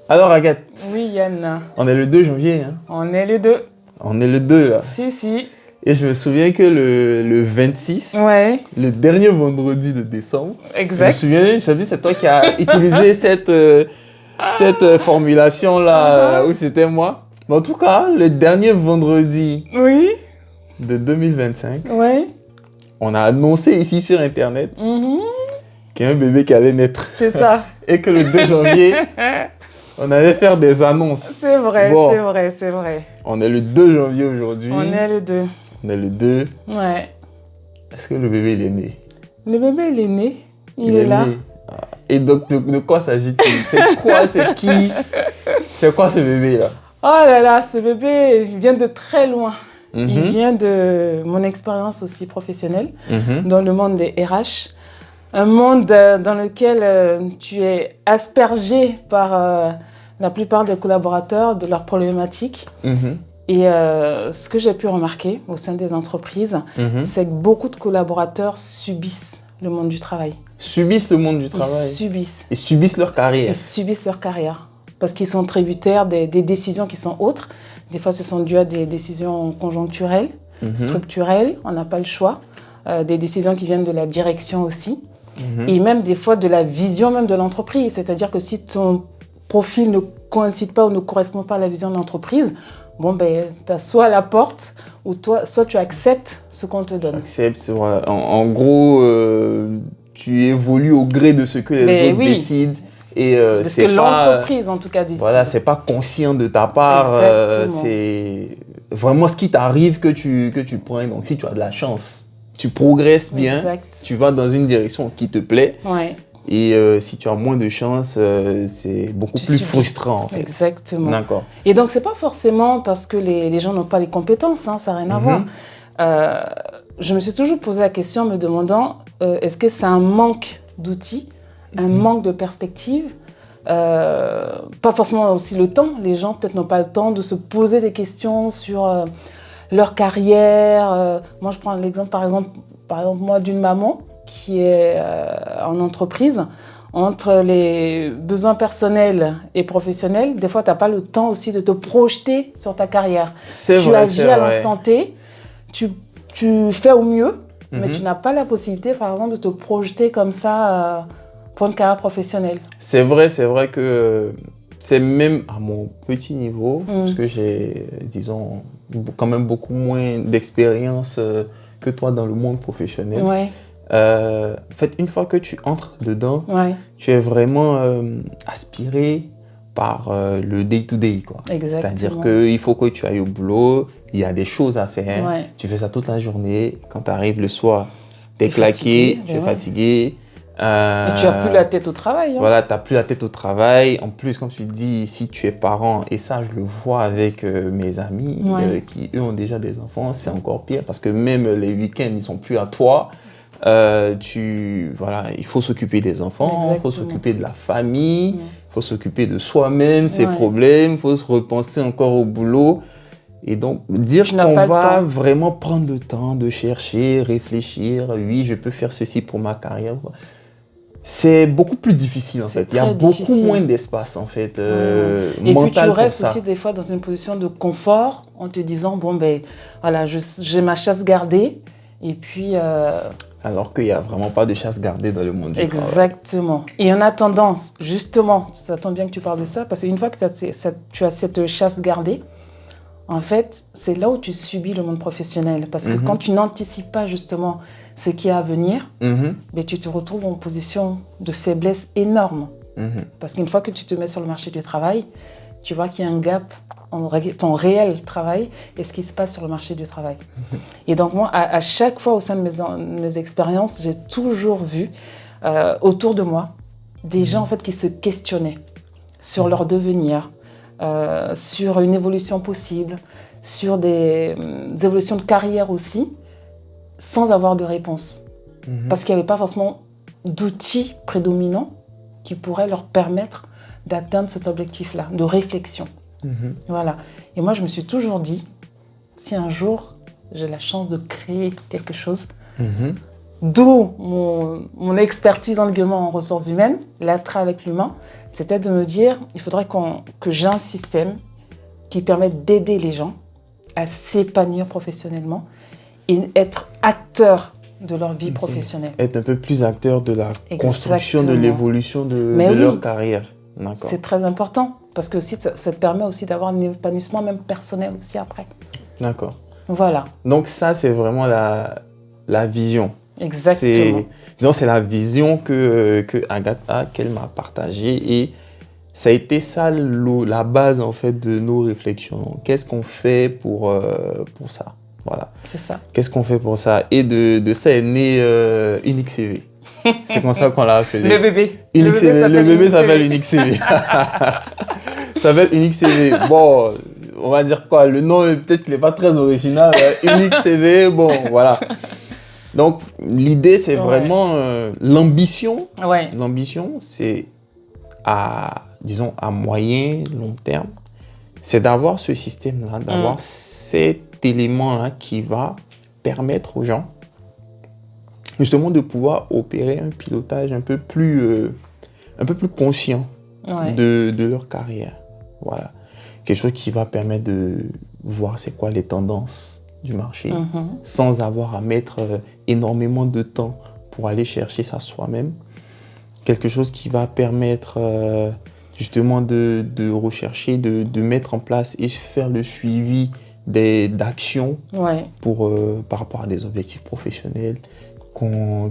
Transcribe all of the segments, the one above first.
Alors, Agathe, Oui, Yann. on est le 2 janvier, hein. On est les deux. On est le 2 là. Si. Et je me souviens que le 26, Ouais, le dernier vendredi de décembre, je me exact. souviens, je savais, c'est toi qui as utilisé cette formulation-là, où c'était moi. Mais en tout cas, le dernier vendredi Oui, de 2025, oui. on a annoncé ici sur Internet Mhm. qu'il y a un bébé qui allait naître. C'est ça. Et que le 2 janvier, on allait faire des annonces. C'est vrai, Bon, c'est vrai, c'est vrai. on est le 2 janvier aujourd'hui. On est les deux. On est le 2. Ouais. Est-ce que le bébé, il est né? Le bébé, il est né. Il est là. né. Ah. Et donc, de quoi s'agit-il? C'est quoi? C'est qui? C'est quoi ce bébé-là? Oh là là, ce bébé il vient de très loin. Il Mhm, vient de mon expérience aussi professionnelle mhm, dans le monde des RH. Un monde dans lequel tu es aspergé par la plupart des collaborateurs, de leurs problématiques. mhm, Et ce que j'ai pu remarquer au sein des entreprises, mhm. c'est que beaucoup de collaborateurs subissent le monde du travail. Subissent le monde du Ils travail. subissent. Ils subissent leur carrière. Ils subissent leur carrière. Parce qu'ils sont tributaires des décisions qui sont autres. Des fois, ce sont dû à des décisions conjoncturelles, Mhm, structurelles, on n'a pas le choix. Des décisions qui viennent de la direction aussi. mhm. Et même des fois de la vision même de l'entreprise. C'est-à-dire que si ton profil ne coïncide pas ou ne correspond pas à la vision de l'entreprise, bon, ben, tu as soit la porte, ou soit tu acceptes ce qu'on te donne. Accepte, c'est vrai. En gros, tu évolues au gré de ce que les Mais autres oui. décident. Et De ce c'est que pas, l'entreprise, en tout cas, décide. voilà, c'est pas conscient de ta part. Exactement. C'est vraiment ce qui t'arrive que tu prends. Donc, si tu as de la chance, tu progresses bien, Exact. tu vas dans une direction qui te plaît. Ouais, Et si tu as moins de chance, c'est beaucoup Tu plus subis. frustrant en fait. exactement. D'accord. Et donc, c'est pas forcément parce que les gens n'ont pas les compétences, hein, ça n'a rien à Mhm. voir. Je me suis toujours posé la question en me demandant, est-ce que c'est un manque d'outils, un manque de perspective, pas forcément aussi le temps. Les gens peut-être n'ont pas le temps de se poser des questions sur leur carrière. Moi, je prends l'exemple, par exemple moi, d'une maman qui est en entreprise. Entre les besoins personnels et professionnels, des fois, tu n'as pas le temps aussi de te projeter sur ta carrière. C'est Tu vrai, agis c'est à vrai. l'instant T, tu fais au mieux, mais Mhm. tu n'as pas la possibilité, par exemple, de te projeter comme ça pour une carrière professionnelle. C'est vrai que c'est même à mon petit niveau, parce que j'ai, disons, quand même beaucoup moins d'expérience que toi dans le monde professionnel. Ouais, En fait, une fois que tu entres dedans, ouais, tu es vraiment aspiré par le day-to-day, quoi. exactement. C'est-à-dire qu'il faut que tu ailles au boulot, il y a des choses à faire, Ouais. tu fais ça toute la journée, quand tu arrives le soir, tu es T'es claqué, fatigué, tu es ouais. fatigué. Et tu n'as plus la tête au travail. Hein. Voilà, tu n'as plus la tête au travail. En plus, comme tu dis, si tu es parent, et ça, je le vois avec mes amis Ouais. qui, eux, ont déjà des enfants, c'est encore pire parce que même les week-ends, ils ne sont plus à toi. Voilà, il faut s'occuper des enfants, il faut Exactement. s'occuper de la famille, il Mm. faut s'occuper de soi-même, ses Ouais. problèmes, il faut se repenser encore au boulot. Et donc, dire Tu n'as qu'on pas le va temps. vraiment prendre le temps de chercher, réfléchir, oui, je peux faire ceci pour ma carrière. C'est beaucoup plus difficile en C'est fait. Il y a très beaucoup difficile. moins d'espace en fait Ouais. Et puis tu mental pour restes ça. aussi des fois dans une position de confort en te disant bon ben voilà j'ai ma chasse gardée et puis Alors qu'il n'y a vraiment pas de chasse gardée dans le monde du travail. exactement. Et on a tendance justement, ça tombe bien que tu parles de ça parce qu'une fois que tu as cette chasse gardée, en fait c'est là où tu subis le monde professionnel parce que quand tu n'anticipes pas justement ce qui est à venir, Mhm, ben, tu te retrouves en position de faiblesse énorme. mhm. Parce qu'une fois que tu te mets sur le marché du travail, tu vois qu'il y a un gap entre ton réel travail et ce qui se passe sur le marché du travail. Et donc moi, à chaque fois au sein de mes expériences, j'ai toujours vu autour de moi des gens en fait, qui se questionnaient sur leur devenir, sur une évolution possible, sur des évolutions de carrière aussi, sans avoir de réponse. Parce qu'il n'y avait pas forcément d'outils prédominants qui pourraient leur permettre d'atteindre cet objectif-là, de réflexion. Mhm. Voilà. Et moi, je me suis toujours dit, si un jour j'ai la chance de créer quelque chose, Mhm. d'où mon expertise en ressources humaines, l'attrait avec l'humain, c'était de me dire, il faudrait que j'ai un système qui permette d'aider les gens à s'épanouir professionnellement et être acteur de leur vie professionnelle. Être un peu plus acteur de la construction, de l'évolution de leur carrière. D'accord. C'est très important parce que aussi, ça te permet aussi d'avoir un épanouissement même personnel aussi après. D'accord. Voilà. Donc ça, c'est vraiment la vision. Exactement. C'est la vision que Agatha, qu'elle m'a partagée et ça a été ça la base en fait de nos réflexions. Qu'est-ce qu'on fait pour ça? Voilà. C'est ça. Qu'est-ce qu'on fait pour ça? Et de ça est né Unique CV. C'est comme ça qu'on l'a appelé. Le bébé. Le bébé s'appelle Unique CV. Ça s'appelle Unique CV. Bon, on va dire quoi? Le nom, peut-être qu'il n'est pas très original. Unique CV, bon, voilà. Donc, l'idée, c'est vraiment l'ambition. Ouais. L'ambition, c'est à moyen, long terme, c'est d'avoir ce système-là, d'avoir cet élément-là qui va permettre aux gens justement de pouvoir opérer un pilotage un peu plus conscient de leur carrière. Voilà. Quelque chose qui va permettre de voir c'est quoi les tendances du marché sans avoir à mettre énormément de temps pour aller chercher ça soi-même. Quelque chose qui va permettre justement de rechercher, de mettre en place et faire le suivi d'actions par rapport à des objectifs professionnels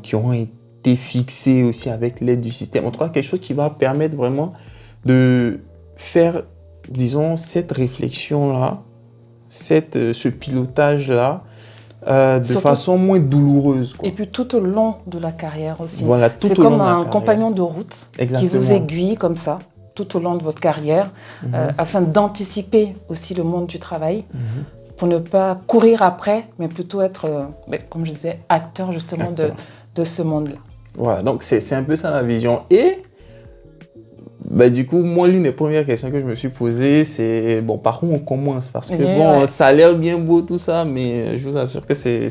qui auront été fixés aussi avec l'aide du système. En tout cas, quelque chose qui va permettre vraiment de faire, disons, cette réflexion-là, ce pilotage-là, de façon moins douloureuse. Et puis tout au long de la carrière aussi. Voilà, c'est comme un compagnon de route qui vous aiguille comme ça tout au long de votre carrière afin d'anticiper aussi le monde du travail pour ne pas courir après, mais plutôt être, comme je disais, acteur justement de ce monde-là. Voilà, donc c'est un peu ça la vision. Et du coup, moi, l'une des premières questions que je me suis posée, c'est par où on commence? Parce que ça a l'air bien beau tout ça, mais je vous assure que c'est...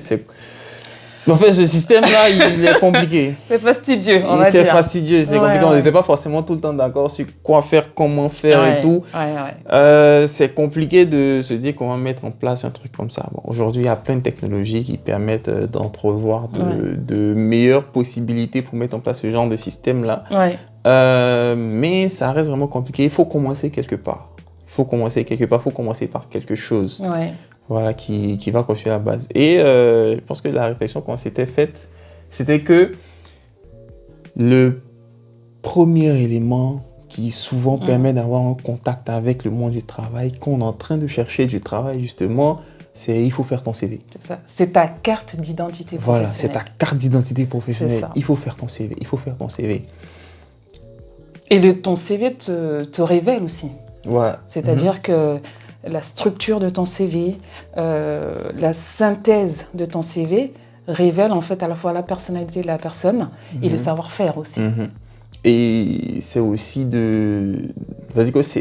En fait, ce système-là, il est compliqué. C'est fastidieux, on va dire. C'est fastidieux, c'est compliqué. On n'était pas forcément tout le temps d'accord sur quoi faire, comment faire et tout. C'est compliqué de se dire qu'on va mettre en place un truc comme ça. Bon, aujourd'hui, il y a plein de technologies qui permettent d'entrevoir de meilleures possibilités pour mettre en place ce genre de système-là. Mais ça reste vraiment compliqué. Il faut commencer quelque part. Il faut commencer par quelque chose. Voilà, qui va construire la base. Et je pense que la réflexion qu'on s'était faite, c'était que le premier élément qui souvent permet d'avoir un contact avec le monde du travail, quand on est en train de chercher du travail, justement, c'est il faut faire ton CV. C'est ça. C'est ta carte d'identité professionnelle. Voilà, c'est ta carte d'identité professionnelle. Il faut faire ton CV. Il faut faire ton CV. Et ton CV te révèle aussi. Ouais. C'est-à-dire que la structure de ton CV, la synthèse de ton CV révèle en fait à la fois la personnalité de la personne et le savoir-faire aussi. Et c'est aussi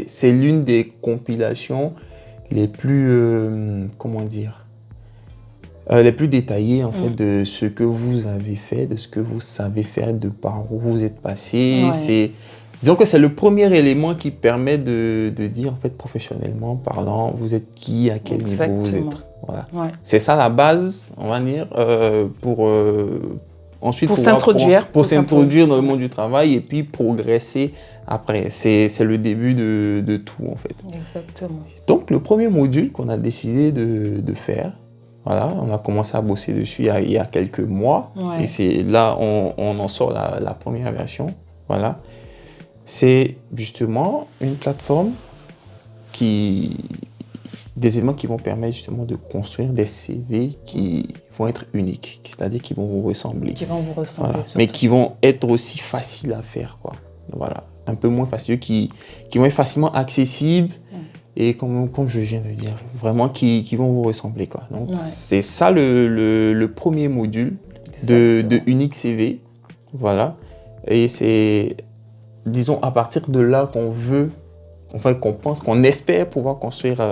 c'est l'une des compilations les plus, les plus détaillées en fait de ce que vous avez fait, de ce que vous savez faire, de par où vous êtes passé. Disons que c'est le premier élément qui permet de dire, en fait, professionnellement parlant, vous êtes qui, à quel niveau vous êtes. Voilà. C'est ça la base, on va dire, pour s'introduire dans le monde du travail et puis progresser après. C'est le début de tout, en fait. Exactement. Donc, le premier module qu'on a décidé de faire, voilà, on a commencé à bosser dessus il y a quelques mois. Et c'est là, on en sort la première version. Voilà. C'est justement une plateforme des éléments qui vont permettre justement de construire des CV qui vont être uniques, c'est-à-dire qui vont vous ressembler. Voilà. Mais qui vont être aussi faciles à faire, quoi. Voilà. Un peu moins faciles, qui vont être facilement accessibles et comme je viens de dire, vraiment qui vont vous ressembler, quoi. Donc c'est ça le premier module de Unique CV. Voilà. Et c'est... disons, à partir de là qu'on espère pouvoir construire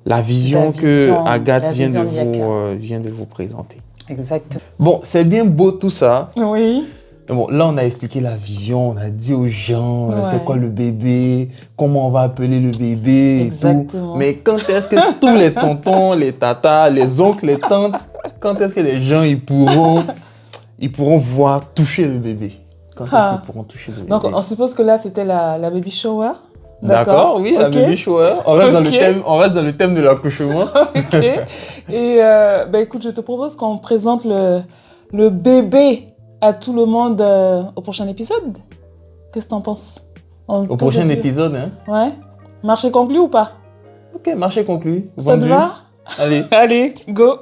la vision que Agathe vient de vous présenter. Exactement. Bon, c'est bien beau tout ça. Oui. Mais bon, là, on a expliqué la vision, on a dit aux gens c'est Ouais. quoi le bébé, comment on va appeler le bébé et tout. Exactement. Mais quand est-ce que tous les tontons, les tatas, les oncles, les tantes, quand est-ce que les gens ils pourront voir toucher le bébé? Quand est-ce qu'ils pourront toucher le bébé? Donc, on suppose que là, c'était la baby shower. D'accord, oui, la Ok. baby shower. On reste, Ok. dans le thème, on reste dans le thème de l'accouchement. Ok. Et écoute, je te propose qu'on présente le bébé à tout le monde au prochain épisode. Qu'est-ce que t'en penses? Au prochain épisode, hein. Ouais. Marché conclu ou pas? Ok, marché conclu. Ça te Vendu. va? Allez. Allez, go!